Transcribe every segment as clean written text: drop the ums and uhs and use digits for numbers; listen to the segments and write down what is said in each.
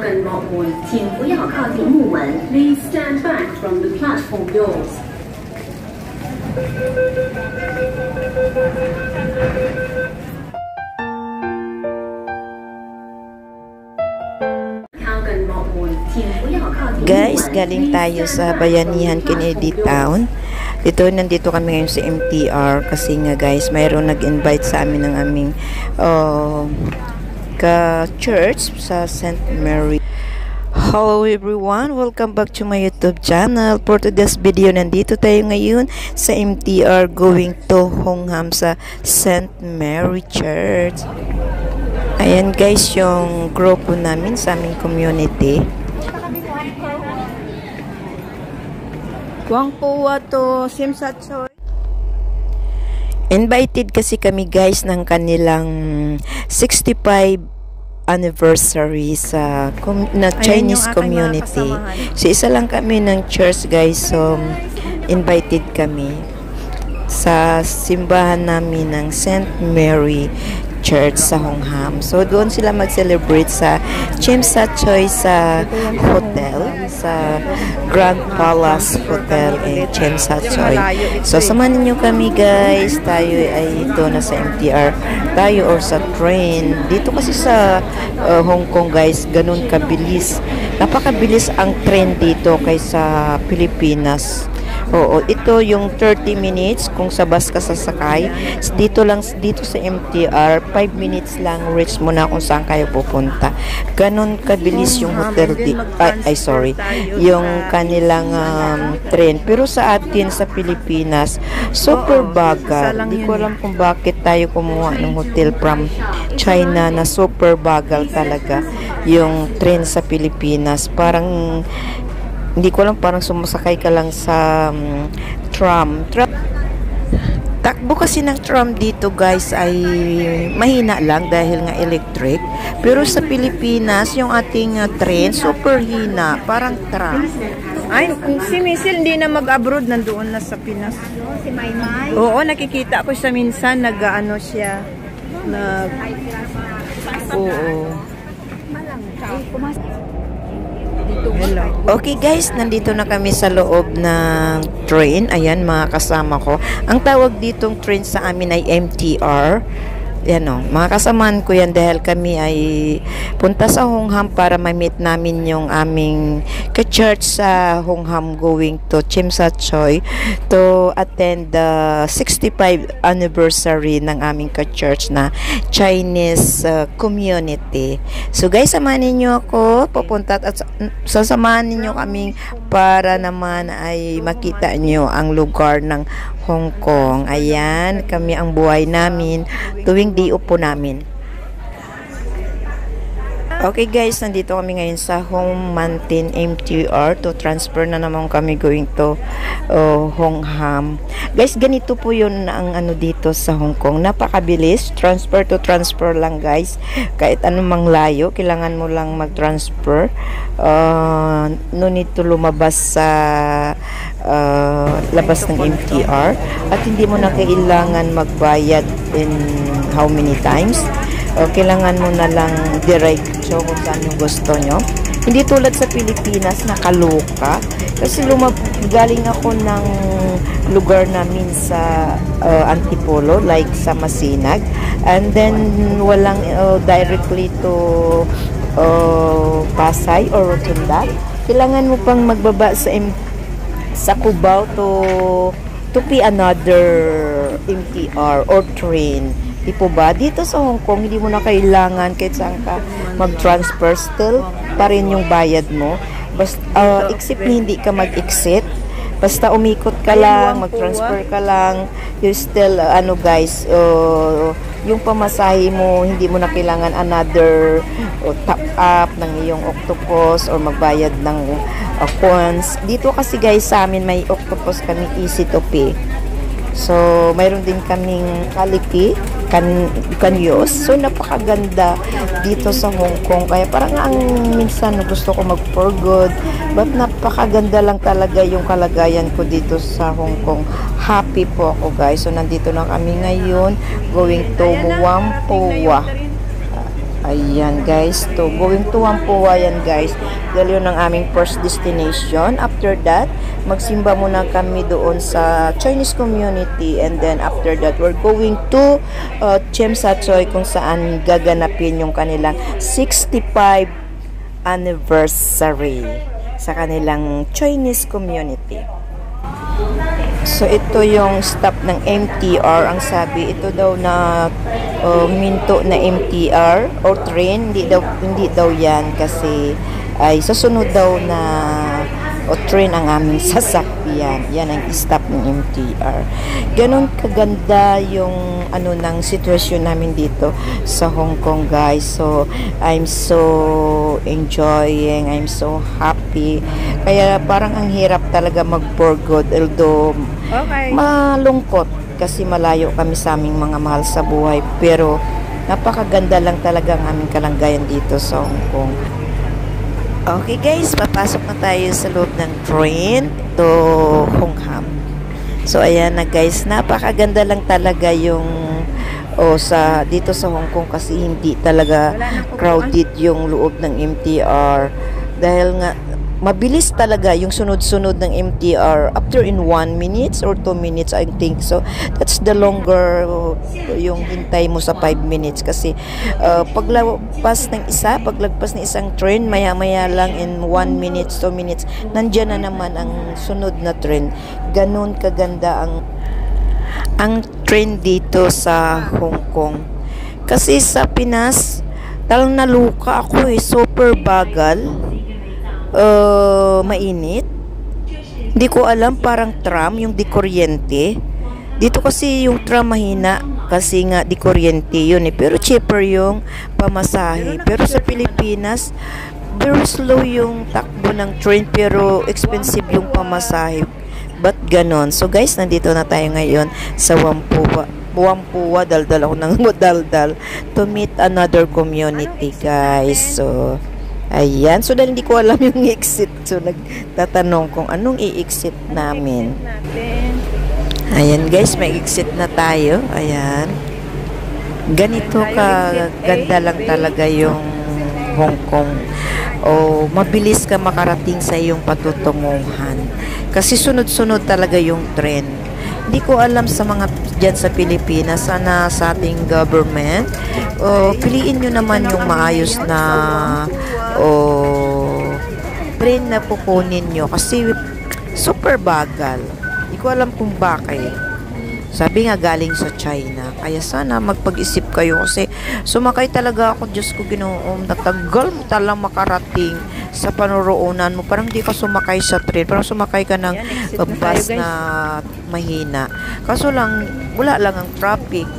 更落門，請不要靠近木門。Please stand back from the platform doors. Guys, galing tayo sa Bayanihan Kennedy Town. Nandito kami ngayon sa MTR kasi nga guys, mayroon nag-invite sa amin ng aming ka-church sa St. Mary. Hello everyone, welcome back to my YouTube channel. For today's video, nandito tayo ngayon sa MTR going to Hongham sa St. Mary Church. Ayan guys, yung grupo namin sa aming community. Wangpuwa to Simsatsoy. Invited kasi kami guys ng kanilang 65 anniversary sa Chinese community. So isa lang kami ng church guys, so invited kami sa simbahan namin ng St. Mary Church sa Hongham. So doon sila mag-celebrate sa Chimsatchoy sa hotel, sa Grand Palace Hotel in Chimsatchoy. So samahan niyo kami guys. Tayo ay ito na sa MTR tayo or sa train. Dito kasi sa Hong Kong guys, ganun kabilis. Napakabilis ang train dito kaysa Pilipinas. Oo, ito yung 30 minutes kung sa bus ka sasakay. Dito sa MTR, 5 minutes lang reach mo na kung saan kayo pupunta. Ganon kabilis yung hotel yung kanilang train. Pero sa atin sa Pilipinas, super bagal. Hindi ko alam kung bakit tayo kumuha ng hotel from China na super bagal talaga yung train sa Pilipinas. Parang hindi ko alam, parang sumasakay ka lang sa tram. Takbo kasi ng tram dito guys ay mahina lang dahil nga electric. Pero sa Pilipinas, yung ating train super hina, parang tram. Ay, si Misil hindi na mag-abroad, nandoon na sa Pinas. Si Maymay? Oo, nakikita ko siya minsan, nag-ano siya. Oo. Okay guys, nandito na kami sa loob ng train. Ayan, mga kasama ko. Ang tawag ditong train sa amin ay MTR. Yan o, mga kasamaan ko yan dahil kami ay punta sa Hongham para ma-meet namin yung aming ka-church sa Hongham going to Chimsatchoy to attend the 65 anniversary ng aming ka-church na Chinese community. So guys, samahan ninyo ako papunta at sasamahan ninyo kaming para naman ay makita nyo ang lugar ng Hong Kong. Ayan, kami ang buhay namin tuwing day off po namin. Okay guys, nandito kami ngayon sa Hong Mountain MTR to transfer na naman kami going to Hongham. Guys, ganito po yun ang ano dito sa Hong Kong. Napakabilis. Transfer to transfer lang guys. Kahit anumang layo, kailangan mo lang mag-transfer. No need to lumabas sa labas ng MTR. At hindi mo na kailangan magbayad in how many times. Kailangan mo na lang diretso kung saan yung gusto nyo. Hindi tulad sa Pilipinas na kaloka. Kasi galing ako ng lugar namin sa Antipolo, like sa Masinag. And then, walang directly to Pasay or Rotunda. Kailangan mo pang magbaba sa Cubao to be another MTR or train. Di po ba? Dito sa Hong Kong, hindi mo na kailangan kahit saan ka mag-transfer, still pa rin yung bayad mo. Basta, except hindi ka mag-exit. Basta umikot ka lang, mag-transfer ka lang, you still, guys, yung pamasahe mo, hindi mo na kailangan another top up ng iyong octopus or magbayad ng coins. Dito kasi guys, sa amin may octopus kami, easy to pay. So, mayroon din kaming Kaliki, Kanyos. So, napakaganda dito sa Hong Kong. Kaya parang ang minsan gusto ko mag-for good. But napakaganda lang talaga yung kalagayan ko dito sa Hong Kong. Happy po ako guys. So, nandito na kami ngayon going to Whampoa. Ayan guys, going to Whampoa yan guys. Dahil yun ang aming first destination. After that, magsimba muna kami doon sa Chinese community, and then after that, we're going to Tsim Sha Tsui, kung saan gaganapin yung kanilang 65 anniversary sa kanilang Chinese community. So ito yung stop ng MTR. Ang sabi, ito daw na minto na MTR or train, hindi daw yan, kasi ay susunod daw na train ang aming sasakyan. Yan ang stop ng MTR. Ganon kaganda yung ng sitwasyon namin dito sa Hong Kong guys. So I'm so enjoying, I'm so happy. Kaya parang ang hirap talaga mag-for good, although malungkot kasi malayo kami sa aming mga mahal sa buhay, pero napakaganda lang talaga ang aming kalagayan dito sa Hong Kong. Okay guys, papasok na tayo sa loob ng train to Hong Kong. So ayan na guys, napakaganda lang talaga yung dito sa Hong Kong, kasi hindi talaga crowded yung loob ng MTR, dahil nga mabilis talaga yung sunod-sunod ng MTR after in 1 minutes or 2 minutes I think. So that's the longer yung hintay mo sa 5 minutes, kasi paglagpas ng isang train, maya-maya lang in 1 minutes, 2 minutes, nandyan na naman ang sunod na train. Ganun kaganda ang train dito sa Hong Kong. Kasi sa Pinas, talang naluka ako super bagal. Mainit. Hindi ko alam, parang tram yung di kuryente. Dito kasi yung tram mahina kasi nga di kuryente yun pero cheaper yung pamasahe. Pero sa Pilipinas, very slow yung takbo ng train pero expensive yung pamasahe. But ganon. So guys, nandito na tayo ngayon sa Whampoa, daldal ako ng daldal to meet another community guys. So ayan, so dahil hindi ko alam yung exit, so nagtatanong kung anong i-exit namin. Ayan guys, may exit na tayo. Ayan, ganito ganda lang talaga yung Hong Kong. Mabilis ka makarating sa iyong patutunguhan kasi sunod-sunod talaga yung tren. Hindi ko alam sa mga dyan sa Pilipinas, sana sa ating government, piliin nyo naman yung maayos na train na pukunin nyo, kasi super bagal. Hindi ko alam kung bakit. Sabi nga galing sa China, kaya sana magpag-isip kayo, kasi sumakay talaga ako, Diyos ko Ginoong, natagal mo talang makarating sa panuroonan mo. Parang di ka sumakay sa train, parang sumakay ka ng bus na mahina. Kaso lang, wala lang ang traffic.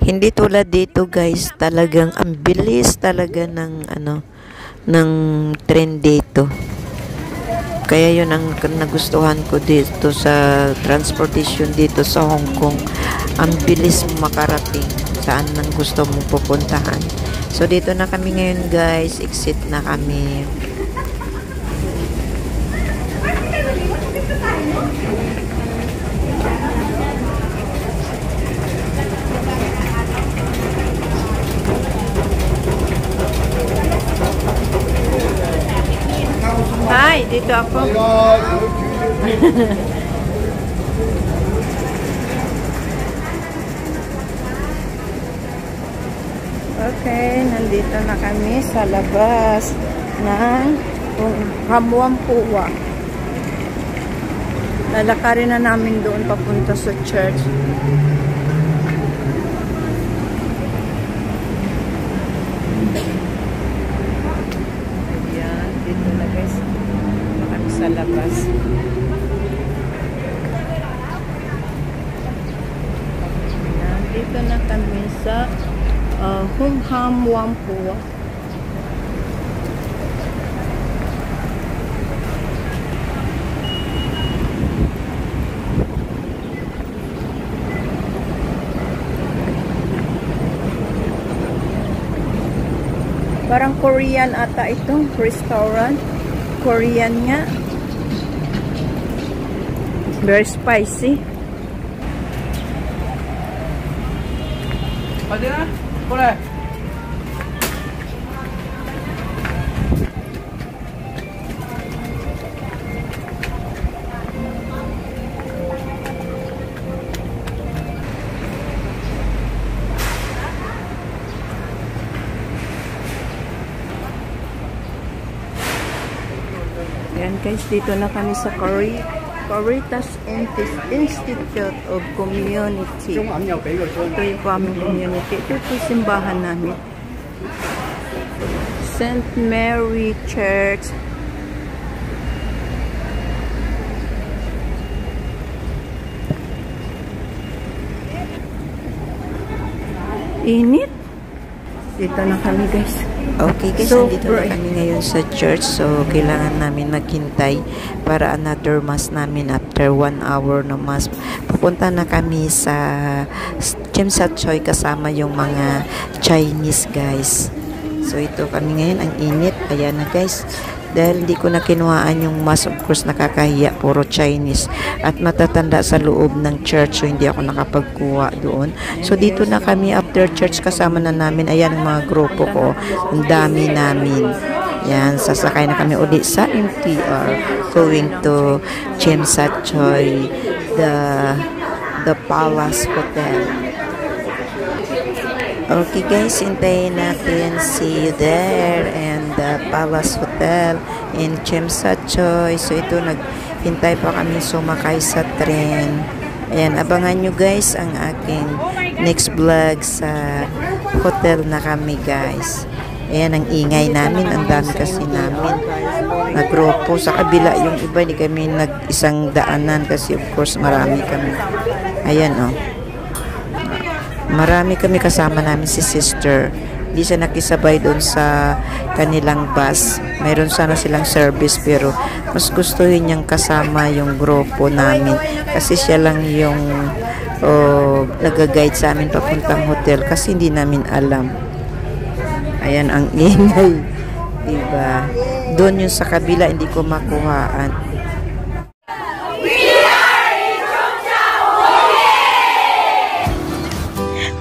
Hindi tulad dito guys, talagang ang bilis talaga ng train dito. Kaya yun ang nagustuhan ko dito sa transportation dito sa Hong Kong. Ang bilis makarating saan nang gusto mong pupuntahan. So dito na kami ngayon guys, exit na kami. Hi, dito ako. Okay, nandito na kami sa labas ng Whampoa. Lalakarin na namin doon papunta sa church. Ayan, dito na guys. Kami sa labas. Dito na kami sa Hong Kong Whampoa. Parang Korean ata ito, restaurant. Korean nga. Very spicy. Pwede na? Kule. Ayan guys, dito na kami sa Caritas Institute of Community. Ito yung aming community. Ito yung simbahan namin. St. Mary Church. Init. Dito na kami guys. Okay guys, so, dito na kami ngayon sa church. So, kailangan namin maghintay para another mass namin after 1 hour na mass. Pupunta na kami sa Chimsatchoy kasama yung mga Chinese guys. So, ito kami ngayon. Ang init. Ayan na guys. Dahil hindi ko na kinuhaan yung mass, of course, nakakahiya. Puro Chinese. At matatanda sa loob ng church. So, hindi ako nakapagkuha doon. So, dito na kami after church. Kasama na namin. Ayan ang mga grupo ko. Ang dami namin. Yan. Sasakay na kami ulit sa MTR. Going to Chimsatchoy, the Palace Hotel. Okay guys, hintayin natin. See you there and the Palace Hotel in Chimsatchoy. So ito, naghintay pa kami sumakay sa tren. Ayan, abangan nyo guys ang aking next vlog sa hotel na kami guys. Ayan ang ingay namin, ang dami kasi namin na grupo. Sa kabila yung iba, hindi kami nag-isang daanan kasi of course marami kami. Ayan oh. Marami kami, kasama namin si sister. Hindi siya nakisabay doon sa kanilang bus. Mayroon sana silang service pero mas gustuhin niyang kasama yung grupo namin. Kasi siya lang yung nag-guide sa amin papuntang hotel kasi hindi namin alam. Ayan ang ingay. Diba? Doon yung sa kabila hindi ko makuhaan.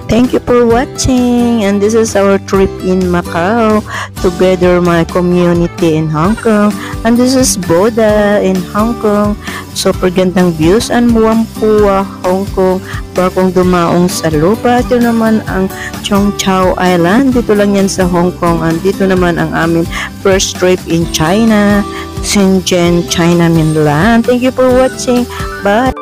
Thank you for watching, and this is our trip in Macau, together my community in Hong Kong, and this is Boda in Hong Kong. Super gandang views and Whampoa, Hong Kong. Bagong dumaong sa lupa. Ito naman ang Cheung Chau Island. Dito lang yan sa Hong Kong, and dito naman ang amin first trip in China, Shenzhen, China mainland. Thank you for watching. Bye!